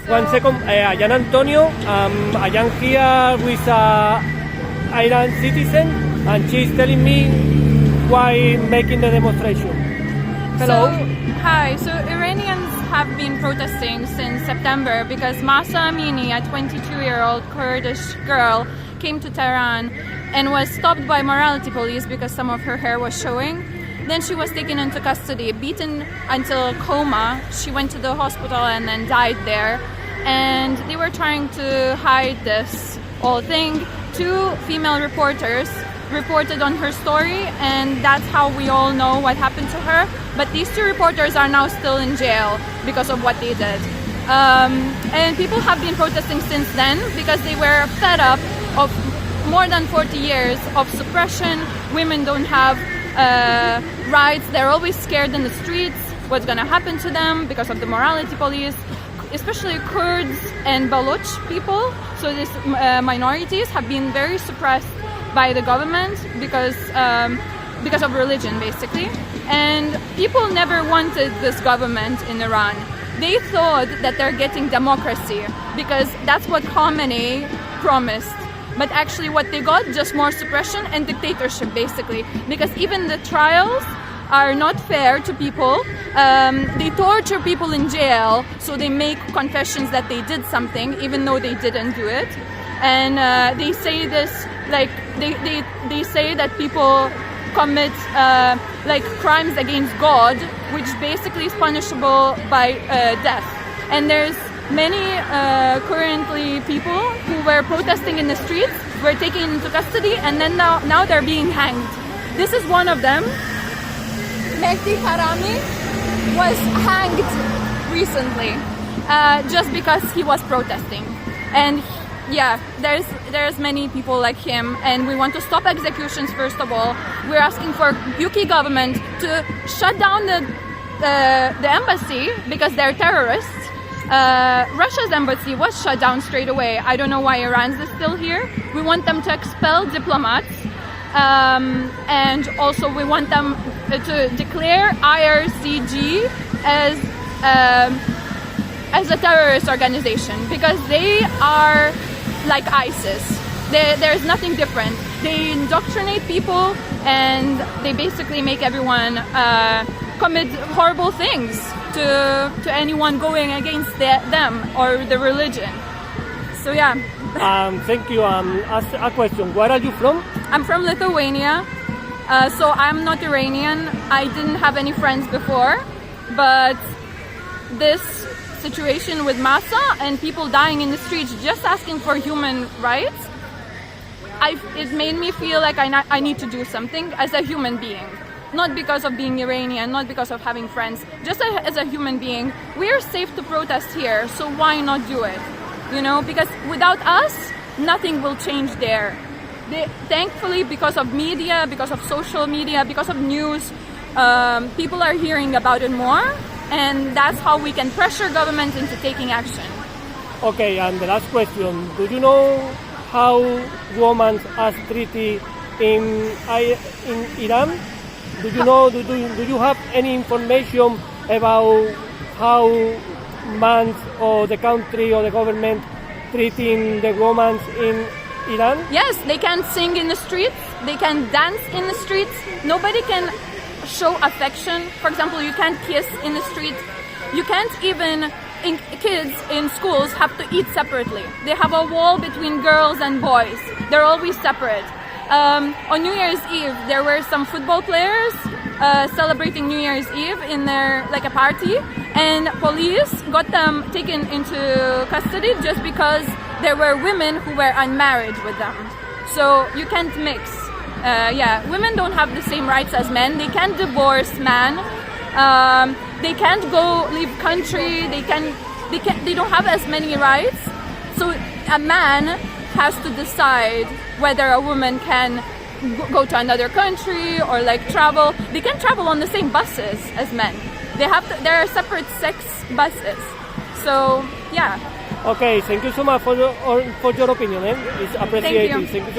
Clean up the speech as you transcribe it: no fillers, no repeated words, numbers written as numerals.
One second, I am Antonio. I am here with an Iran citizen, and she's telling me why making the demonstration. Hello. Hi. So Iranians have been protesting since September because Mahsa Amini, a 22-year-old Kurdish girl, came to Tehran and was stopped by morality police because some of her hair was showing. Then she was taken into custody, beaten until coma. She went to the hospital and then died there. And they were trying to hide this whole thing. 2 female reporters reported on her story, and that's how we all know what happened to her. But these 2 reporters are now still in jail because of what they did. And people have been protesting since then because they were fed up of more than 40 years of suppression. Women don't have rights. They're always scared in the streets what's going to happen to them because of the morality police, especially Kurds and Baloch people. So these minorities have been very suppressed by the government because of religion, basically. And people never wanted this government in Iran. They thought that they're getting democracy because that's what Khamenei promised. But actually what they got, just more suppression and dictatorship, basically. Because even the trials are not fair to people. They torture people in jail, so they make confessions that they did something, even though they didn't do it. And they say this, like, they say that people commit like crimes against God, which basically is punishable by death. And there's many currently people who were protesting in the streets, were taken into custody, and then now they're being hanged. This is one of them. Mehdi Karami was hanged recently just because he was protesting. And yeah, there's many people like him, and we want to stop executions. First of all, we're asking for UK government to shut down the embassy because they're terrorists. Russia's embassy was shut down straight away. I don't know why Iran's is still here. We want them to expel diplomats, and also we want them to declare IRCG as a terrorist organization because they are like ISIS. There's nothing different. They indoctrinate people and they basically make everyone commit horrible things to anyone going against them or the religion. So yeah. Thank you. Ask a question. Where are you from? I'm from Lithuania. So I'm not Iranian. I didn't have any friends before, but this situation with Mahsa and people dying in the streets just asking for human rights, it made me feel like I need to do something as a human being. Not because of being Iranian, not because of having friends, just as a human being. We're safe to protest here, so why not do it? You know, because without us, nothing will change there. Thankfully, because of media, because of social media, because of news, people are hearing about it more, and that's how we can pressure government into taking action. Okay, and the last question. Do you know how women are treated in Iran? Do you know? Do you have any information about how man or the country or the government treating the women in Iran? Yes, they can sing in the streets. They can dance in the streets. Nobody can show affection. For example, you can't kiss in the street. You can't even. Kids in schools have to eat separately. They have a wall between girls and boys. They're always separate. On New Year's Eve, there were some football players celebrating New Year's Eve in their a party, and police got them taken into custody just because there were women who were unmarried with them. So you can't mix. Women don't have the same rights as men. They can't divorce man. They can't go leave country. They don't have as many rights. So a man has to decide whether a woman can go to another country or travel. They can travel on the same buses as men. There are separate sex buses. So yeah. Okay, thank you so much for your opinion. It's appreciated. Thank you so much.